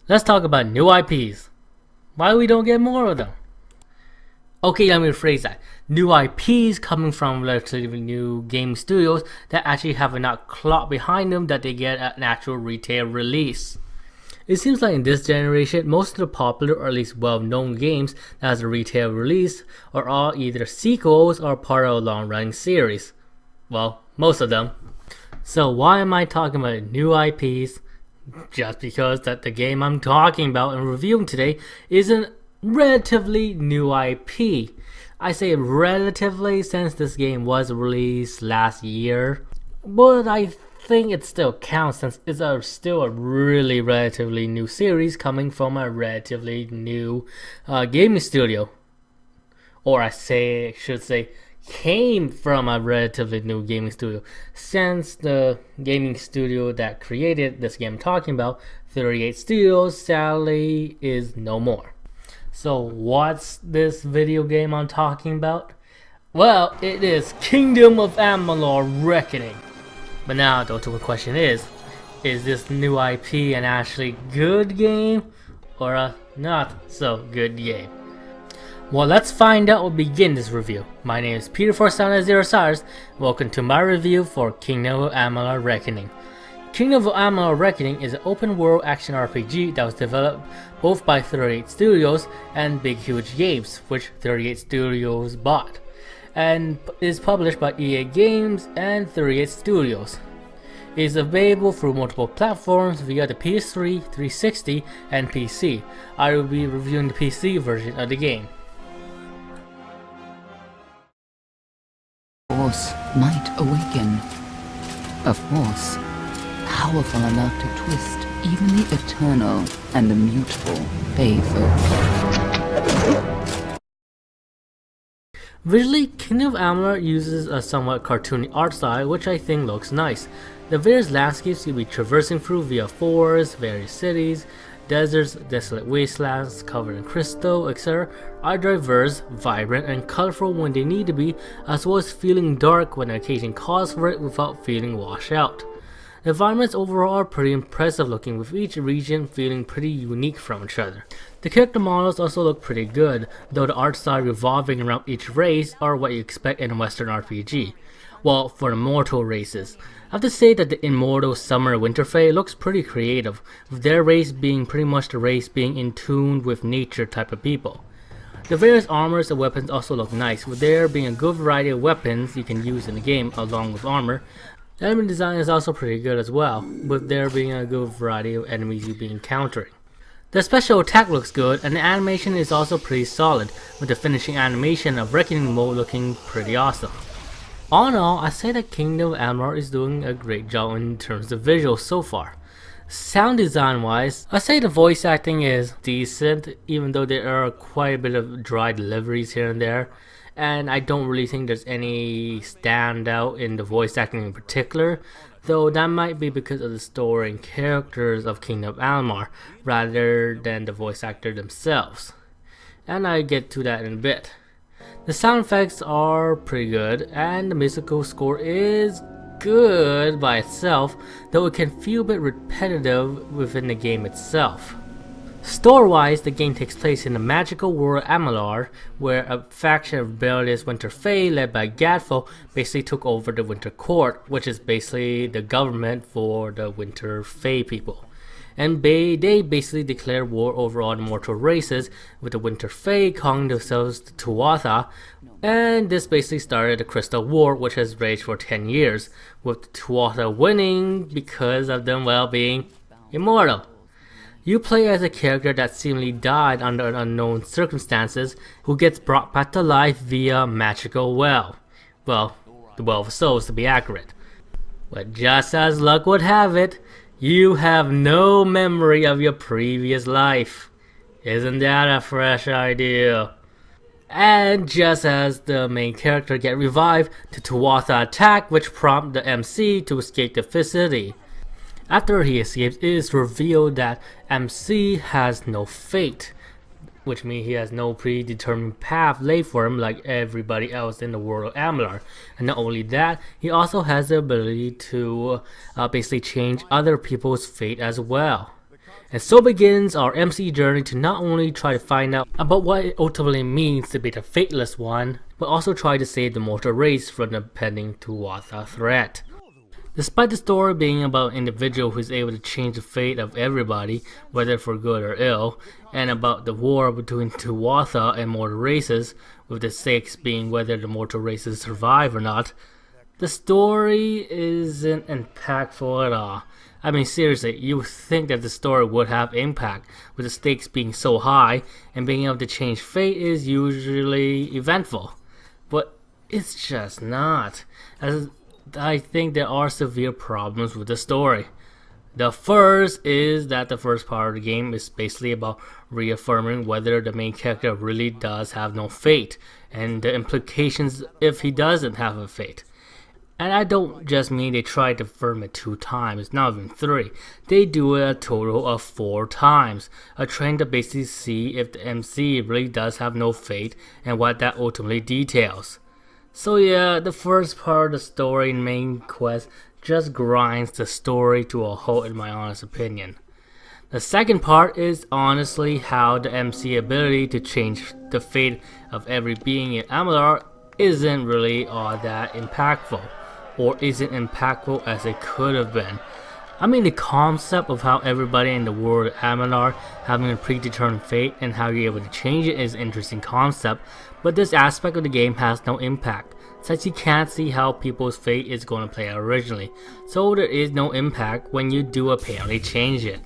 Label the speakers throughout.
Speaker 1: Let's talk about new IPs. Why we don't get more of them? Okay, let me rephrase that. New IPs coming from relatively new game studios that actually have enough clout behind them that they get an actual retail release. It seems like in this generation, most of the popular or at least well-known games that has a retail release are all either sequels or part of a long-running series. Well, most of them. So why am I talking about new IPs? Just because that the game I'm talking about and reviewing today is a relatively new IP. I say relatively since this game was released last year, but I think it still counts since it's still a really relatively new series coming from a relatively new gaming studio. Or I should say came from a relatively new gaming studio, since the gaming studio that created this game I'm talking about, 38 Studios, sadly is no more. So what's this video game I'm talking about? Well, it is Kingdom of Amalur Reckoning. But now the ultimate question is this new IP an actually good game or a not so good game? Well, let's find out. We'll begin this review. My name is Peter4700. Welcome to my review for Kingdom of Amalur Reckoning. Kingdom of Amalur Reckoning is an open world action RPG that was developed both by 38 Studios and Big Huge Games, which 38 Studios bought, and is published by EA Games and 38 Studios. It is available through multiple platforms via the PS3, 360, and PC. I will be reviewing the PC version of the game.
Speaker 2: Force might awaken. A force powerful enough to twist even the eternal and immutable fable.
Speaker 1: Visually, Kingdom of Amalur uses a somewhat cartoony art style, which I think looks nice. The various landscapes you'll be traversing through via forests, various cities, deserts, desolate wastelands covered in crystal, etc. are diverse, vibrant, and colorful when they need to be, as well as feeling dark when the occasion calls for it without feeling washed out. The environments overall are pretty impressive looking, with each region feeling pretty unique from each other. The character models also look pretty good, though the art style revolving around each race are what you expect in a Western RPG. Well, for the mortal races, I have to say that the Immortal Summer Winter Fae looks pretty creative, with their race being pretty much the race being in tune with nature type of people. The various armors and weapons also look nice, with there being a good variety of weapons you can use in the game along with armor. The enemy design is also pretty good as well, with there being a good variety of enemies you'll be encountering. The special attack looks good, and the animation is also pretty solid, with the finishing animation of Reckoning Mode looking pretty awesome. All in all, I say that Kingdom of Amalur is doing a great job in terms of visuals so far. Sound design wise, I say the voice acting is decent, even though there are quite a bit of dry deliveries here and there, and I don't really think there's any standout in the voice acting in particular, though that might be because of the story and characters of Kingdom of Amalur rather than the voice actor themselves, and I'll get to that in a bit. The sound effects are pretty good, and the musical score is good by itself, though it can feel a bit repetitive within the game itself. Story-wise, the game takes place in the magical world Amalur, where a faction of rebellious Winter Fae led by Gadfo basically took over the Winter Court, which is basically the government for the Winter Fae people. And they basically declare war over all the mortal races, with the Winter Fae calling themselves the Tuatha, and this basically started the Crystal War, which has raged for 10 years, with the Tuatha winning because of them being immortal. You play as a character that seemingly died under unknown circumstances, who gets brought back to life via magical well. Well, the Well of Souls to be accurate. But just as luck would have it, you have no memory of your previous life. Isn't that a fresh idea? And just as the main character gets revived, the Tuatha attack, which prompts the MC to escape the facility. After he escapes, it is revealed that MC has no fate, which means he has no predetermined path laid for him like everybody else in the world of Amalur. And not only that, he also has the ability to basically change other people's fate as well. And so begins our MC journey to not only try to find out about what it ultimately means to be the Fateless One, but also try to save the mortal race from the pending Tuatha threat. Despite the story being about an individual who is able to change the fate of everybody, whether for good or ill, and about the war between Tuatha and mortal races, with the stakes being whether the mortal races survive or not, the story isn't impactful at all. I mean, seriously, you would think that the story would have impact, with the stakes being so high, and being able to change fate is usually eventful. But it's just not, as I think there are severe problems with the story. The first is that the first part of the game is basically about reaffirming whether the main character really does have no fate, and the implications if he doesn't have a fate. And I don't just mean they tried to affirm it 2 times, not even 3. They do it a total of 4 times. A trend to basically see if the MC really does have no fate and what that ultimately details. So yeah, the first part of the story and main quest just grinds the story to a halt in my honest opinion. The second part is honestly how the MC ability to change the fate of every being in Amalur isn't really all that impactful, or isn't impactful as it could have been. I mean, the concept of how everybody in the world of Amalur having a predetermined fate and how you're able to change it is an interesting concept, but this aspect of the game has no impact, since you can't see how people's fate is going to play out originally, so there is no impact when you do apparently change it.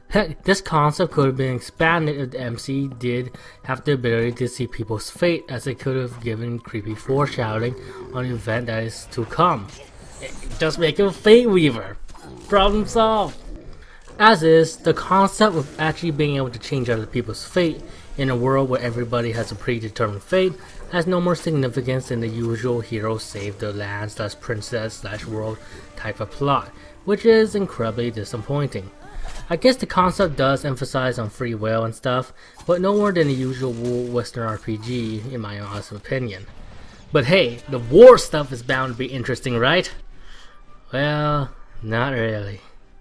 Speaker 1: Heck, this concept could have been expanded if the MC did have the ability to see people's fate, as it could have given creepy foreshadowing on an event that is to come. Just make him a fate weaver. Problem solved. As is, the concept of actually being able to change other people's fate in a world where everybody has a predetermined fate has no more significance than the usual hero save the land / princess / world type of plot, which is incredibly disappointing. I guess the concept does emphasize on free will and stuff, but no more than the usual Western RPG in my honest opinion. But hey, the war stuff is bound to be interesting, right? Well, not really.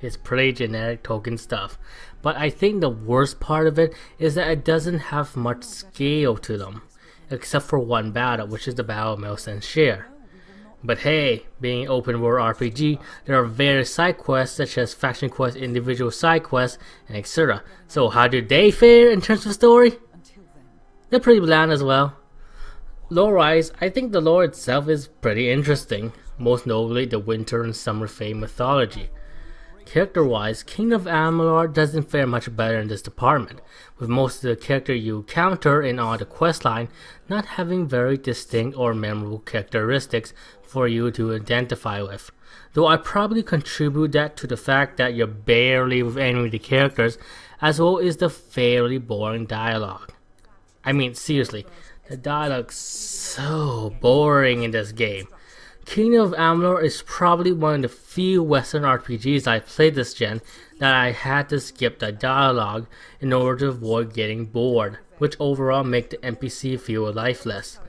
Speaker 1: It's pretty generic token stuff, but I think the worst part of it is that it doesn't have much scale to them, except for one battle, which is the Battle of Mel Share. But hey, being an open world RPG, there are various side quests such as faction quests, individual side quests, and etc. So how do they fare in terms of story? They're pretty bland as well. Lore-wise, I think the lore itself is pretty interesting, most notably the winter and summer fade mythology. Character-wise, Kingdom of Amalur doesn't fare much better in this department, with most of the characters you encounter in all the questline not having very distinct or memorable characteristics for you to identify with. Though I probably contribute that to the fact that you're barely with any of the characters, as well as the fairly boring dialogue. I mean, seriously, the dialogue's so boring in this game. Kingdom of Amalur is probably one of the few Western RPGs I've played this gen that I had to skip the dialogue in order to avoid getting bored, which overall make the NPC feel lifeless.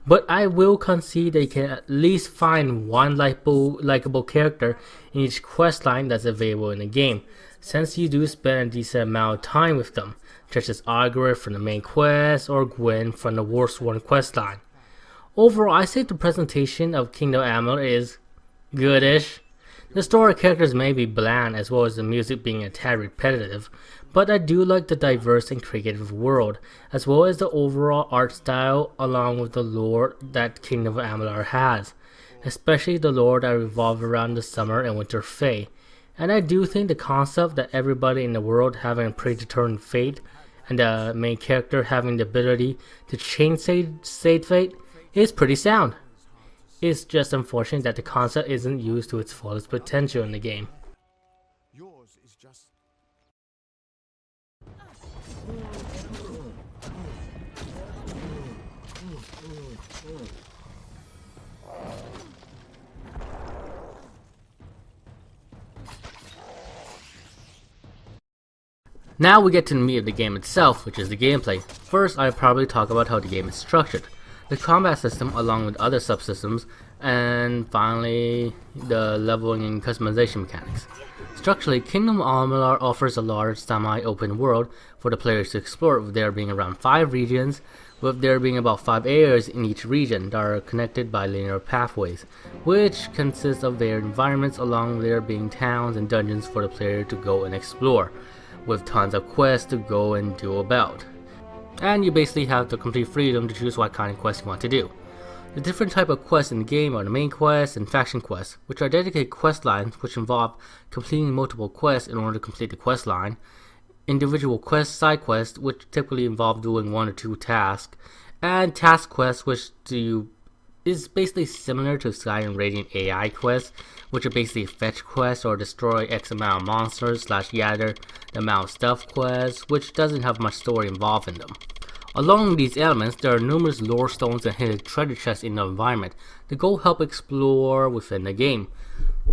Speaker 1: But I will concede that you can at least find one likable character in each questline that's available in the game, since you do spend a decent amount of time with them, such as Augur from the main quest or Gwen from the Warsworn questline. Overall, I say the presentation of Kingdom of Amalur is goodish. The story characters may be bland, as well as the music being a tad repetitive, but I do like the diverse and creative world, as well as the overall art style along with the lore that Kingdom of Amalur has, especially the lore that revolves around the summer and winter fae. And I do think the concept that everybody in the world having a predetermined fate, and the main character having the ability to change said fate, is pretty sound. It's just unfortunate that the concept isn't used to its fullest potential in the game.
Speaker 3: Yours is just...
Speaker 1: Now we get to the meat of the game itself, which is the gameplay. First, I'll probably talk about how the game is structured. The combat system, along with other subsystems, And finally, the leveling and customization mechanics. Structurally, Kingdom of Amalur offers a large semi-open world for the players to explore, with there being around 5 regions, with there being about 5 areas in each region that are connected by linear pathways, which consists of their environments, along with there being towns and dungeons for the player to go and explore, with tons of quests to go and do about. And you basically have the complete freedom to choose what kind of quest you want to do. The different type of quests in the game are the main quests and faction quests, which are dedicated quest lines which involve completing multiple quests in order to complete the quest line, individual quests, side quests, which typically involve doing 1 or 2 tasks, and task quests, which is basically similar to Skyrim Radiant AI quests, which are basically fetch quests or destroy X amount of monsters / gather the amount of stuff quests, which doesn't have much story involved in them. Along with these elements, there are numerous lore stones and hidden treasure chests in the environment that go help explore within the game.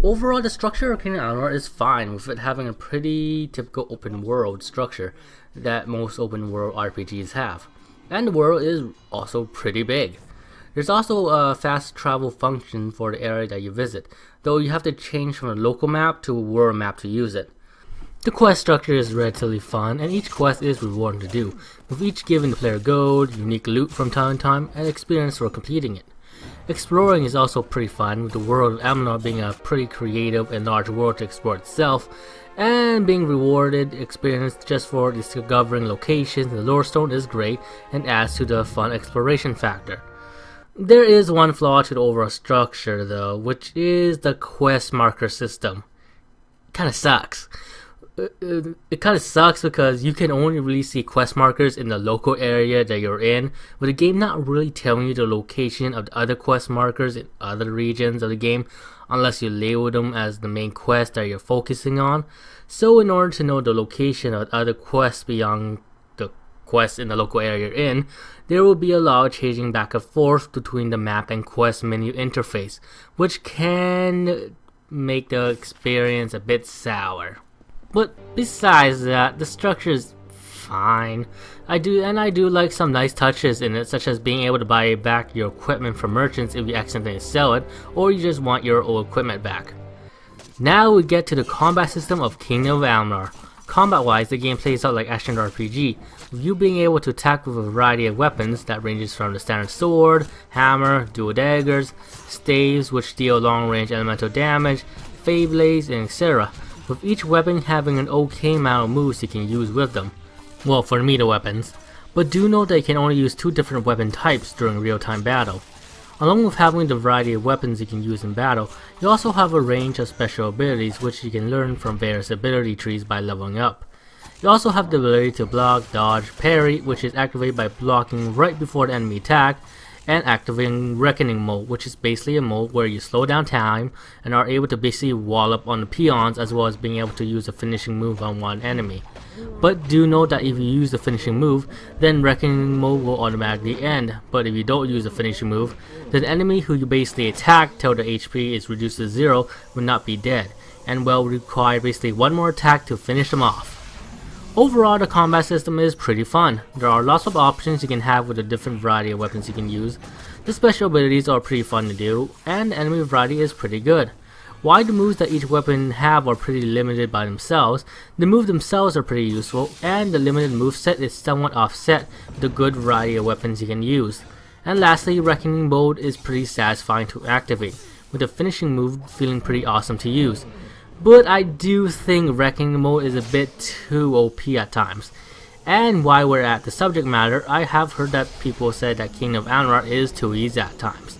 Speaker 1: Overall, the structure of Kingdom of Amalur is fine, with it having a pretty typical open world structure that most open world RPGs have. And the world is also pretty big. There's also a fast travel function for the area that you visit, though you have to change from a local map to a world map to use it. The quest structure is relatively fun, and each quest is rewarding to do, with each giving the player gold, unique loot from time to time, and experience for completing it. Exploring is also pretty fun, with the world of Amalur being a pretty creative and large world to explore itself, and being rewarded experience just for discovering locations. The lore stone is great and adds to the fun exploration factor. There is one flaw to the overall structure though, which is the quest marker system. Kinda sucks. It kind of sucks because you can only really see quest markers in the local area that you're in, with the game not really telling you the location of the other quest markers in other regions of the game unless you label them as the main quest that you're focusing on. So in order to know the location of other quests beyond the quests in the local area you're in, there will be a lot of changing back and forth between the map and quest menu interface, which can make the experience a bit sour. But besides that, the structure is fine. I do like some nice touches in it, such as being able to buy back your equipment from merchants if you accidentally sell it, or you just want your old equipment back. Now we get to the combat system of Kingdom of Amalur. Combat wise, the game plays out like action RPG, with you being able to attack with a variety of weapons that ranges from the standard sword, hammer, dual daggers, staves which deal long range elemental damage, fablades, and etc., with each weapon having an okay amount of moves you can use with them. Well, for the melee weapons. But do note that you can only use 2 different weapon types during real-time battle. Along with having the variety of weapons you can use in battle, you also have a range of special abilities which you can learn from various ability trees by leveling up. You also have the ability to block, dodge, parry, which is activated by blocking right before the enemy attack, and activating Reckoning mode, which is basically a mode where you slow down time and are able to basically wall up on the peons, as well as being able to use a finishing move on one enemy. But do note that if you use the finishing move, then Reckoning mode will automatically end, but if you don't use the finishing move, then the enemy who you basically attack till the HP is reduced to 0 will not be dead, and will require basically one more attack to finish them off. Overall, the combat system is pretty fun. There are lots of options you can have with a different variety of weapons you can use. The special abilities are pretty fun to do, and the enemy variety is pretty good. While the moves that each weapon have are pretty limited by themselves, the moves themselves are pretty useful, and the limited moveset is somewhat offset with the good variety of weapons you can use. And lastly, Reckoning mode is pretty satisfying to activate, with the finishing move feeling pretty awesome to use. But I do think Reckoning mode is a bit too OP at times. And while we're at the subject matter, I have heard that people say that Kingdom of Amalur is too easy at times.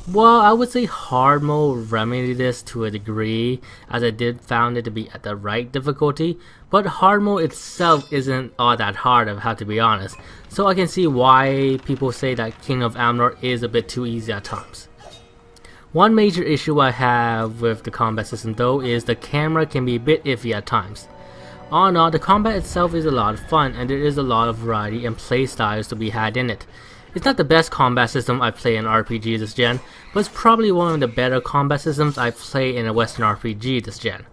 Speaker 1: Well, I would say hard mode remedied this to a degree, as I did found it to be at the right difficulty, but hard mode itself isn't all that hard, I have to be honest, so I can see why people say that Kingdom of Amalur is a bit too easy at times. One major issue I have with the combat system though is the camera can be a bit iffy at times. All in all, the combat itself is a lot of fun, and there is a lot of variety and play styles to be had in it. It's not the best combat system I've played in RPG this gen, but it's probably one of the better combat systems I've played in a Western RPG this gen.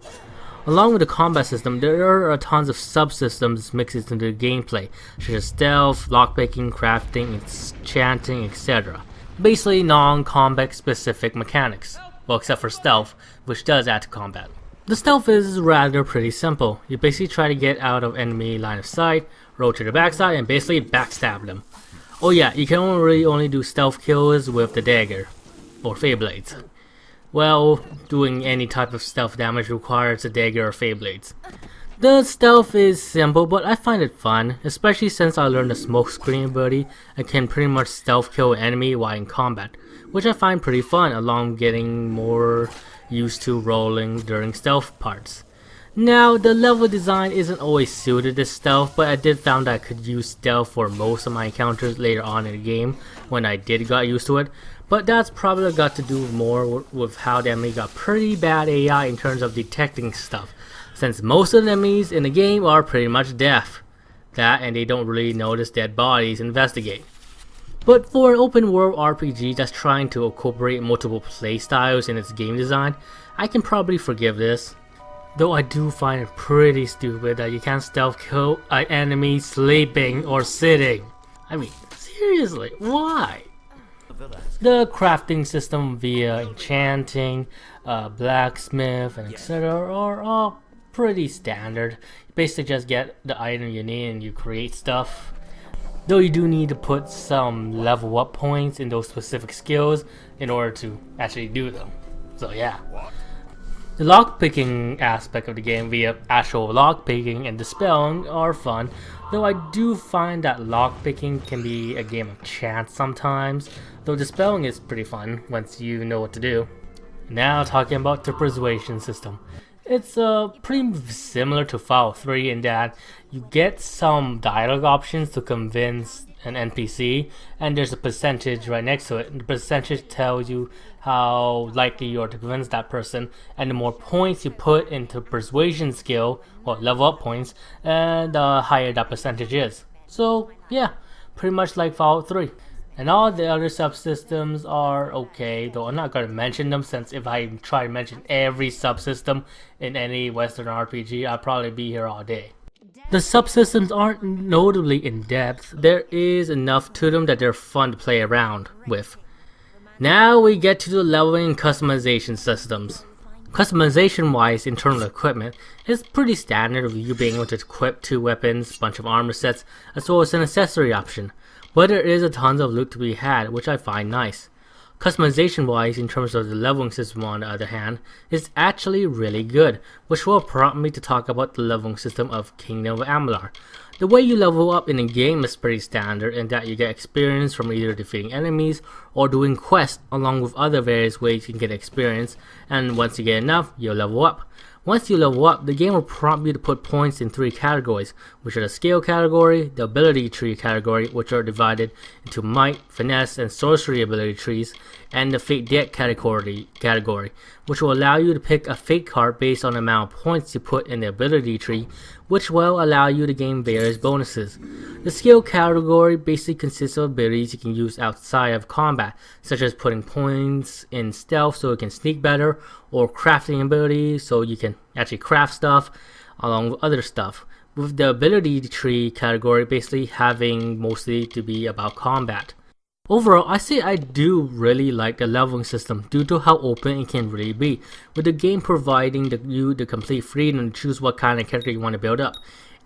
Speaker 1: Along with the combat system, there are tons of subsystems mixed into the gameplay, such as stealth, lockpicking, crafting, enchanting, etc. Basically non-combat specific mechanics, well except for stealth, which does add to combat. The stealth is rather pretty simple. You basically try to get out of enemy line of sight, roll to the backside, and basically backstab them. Oh yeah, you can only do stealth kills with the dagger, or fade blades. Well, doing any type of stealth damage requires a dagger or fade blades. The stealth is simple, but I find it fun, especially since I learned the smoke screen ability and can pretty much stealth kill an enemy while in combat, which I find pretty fun, along with getting more used to rolling during stealth parts. Now, the level design isn't always suited to stealth, but I did found that I could use stealth for most of my encounters later on in the game when I did got used to it. But that's probably got to do more with how the enemy got pretty bad AI in terms of detecting stuff, since most of the enemies in the game are pretty much deaf. That and they don't really notice dead bodies and investigate. But for an open world RPG that's trying to incorporate multiple playstyles in its game design, I can probably forgive this. Though I do find it pretty stupid that you can't stealth kill an enemy sleeping or sitting. I mean, seriously, why? The crafting system via enchanting, blacksmith, and etc. are all pretty standard. You basically just get the item you need and you create stuff. Though you do need to put some level up points in those specific skills in order to actually do them. So yeah. The lockpicking aspect of the game via actual lockpicking and dispelling are fun, though I do find that lockpicking can be a game of chance sometimes, though dispelling is pretty fun once you know what to do. Now talking about the persuasion system. It's pretty similar to Fable 3 in that you get some dialogue options to convince an NPC, and there's a percentage right next to it. The percentage tells you how likely you are to convince that person, and the more points you put into persuasion skill, or level up points, and the higher that percentage is. So yeah, pretty much like Fable 3. And all the other subsystems are okay, though I'm not going to mention them, since if I try to mention every subsystem in any Western RPG, I'll probably be here all day. The subsystems aren't notably in depth, there is enough to them that they're fun to play around with. Now we get to the leveling and customization systems. Customization wise, internal equipment is pretty standard, with you being able to equip 2 weapons, bunch of armor sets, as well as an accessory option. But there is a tons of loot to be had, which I find nice. Customization wise, in terms of the leveling system on the other hand, is actually really good, which will prompt me to talk about the leveling system of Kingdom of Amalur. The way you level up in the game is pretty standard in that you get experience from either defeating enemies or doing quests, along with other various ways you can get experience, and once you get enough, you'll level up. Once you level up, the game will prompt you to put points in 3 categories, which are the skill category, the ability tree category, which are divided into might, finesse, and sorcery ability trees, and the fate deck category, which will allow you to pick a fate card based on the amount of points you put in the ability tree, which will allow you to gain various bonuses. The skill category basically consists of abilities you can use outside of combat, such as putting points in stealth so you can sneak better, or crafting abilities so you can actually craft stuff, along with other stuff. With the ability tree category basically having mostly to be about combat. Overall, I say I do really like the leveling system due to how open it can really be, with the game providing you the complete freedom to choose what kind of character you want to build up.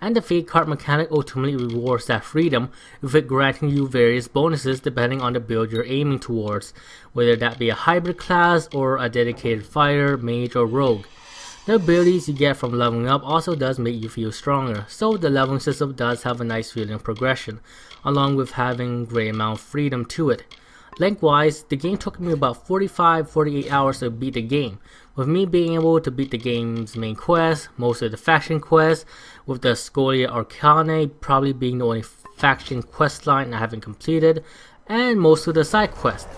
Speaker 1: And the fate card mechanic ultimately rewards that freedom, with it granting you various bonuses depending on the build you're aiming towards, whether that be a hybrid class or a dedicated fighter, mage, or rogue. The abilities you get from leveling up also does make you feel stronger, so the leveling system does have a nice feeling of progression, along with having great amount of freedom to it. Lengthwise, the game took me about 45-48 hours to beat the game, with me being able to beat the game's main quest, most of the faction quests, with the Scholia Arcanae probably being the only faction quest line I haven't completed, and most of the side quests.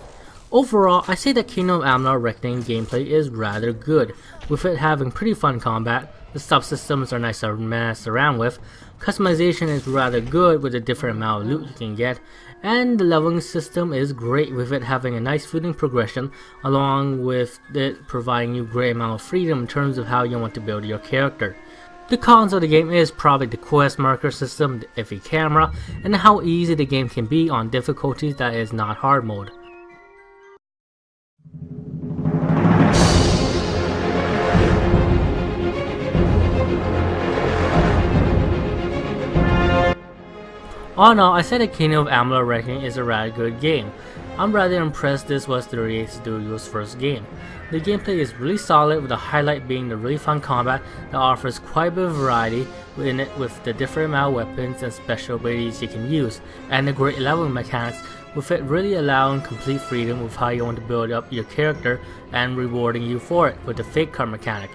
Speaker 1: Overall, I say that Kingdom of Amalur Reckoning gameplay is rather good, with it having pretty fun combat, the subsystems are nice to mess around with, customization is rather good with the different amount of loot you can get, and the leveling system is great with it having a nice feeling progression, along with it providing you great amount of freedom in terms of how you want to build your character. The cons of the game is probably the quest marker system, the iffy camera, and how easy the game can be on difficulties that is not hard mode. All in all, I said that Kingdom of Amalur Reckoning is a rather good game. I'm rather impressed this was 38 Studios' first game. The gameplay is really solid, with the highlight being the really fun combat that offers quite a bit of variety in it, with the different amount of weapons and special abilities you can use, and the great leveling mechanics, with it really allowing complete freedom with how you want to build up your character and rewarding you for it with the fake card mechanic.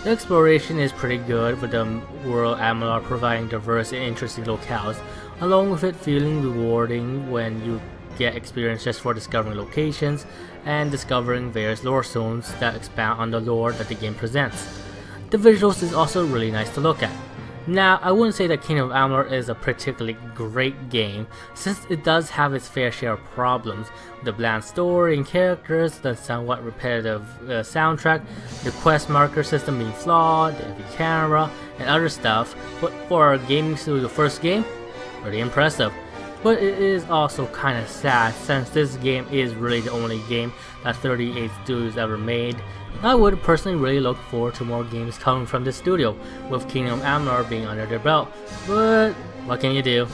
Speaker 1: The exploration is pretty good, with the world Amalur providing diverse and interesting locales, along with it feeling rewarding when you get experience just for discovering locations and discovering various lore zones that expand on the lore that the game presents. The visuals is also really nice to look at. Now, I wouldn't say that Kingdom of Amalur is a particularly great game, since it does have its fair share of problems, the bland story and characters, the somewhat repetitive soundtrack, the quest marker system being flawed, the heavy camera, and other stuff, but for a gaming studio first game, pretty impressive. But it is also kinda sad, since this game is really the only game that 38 Studios ever made. I would personally really look forward to more games coming from this studio, with Kingdom of Amalur being under their belt, but what can you do?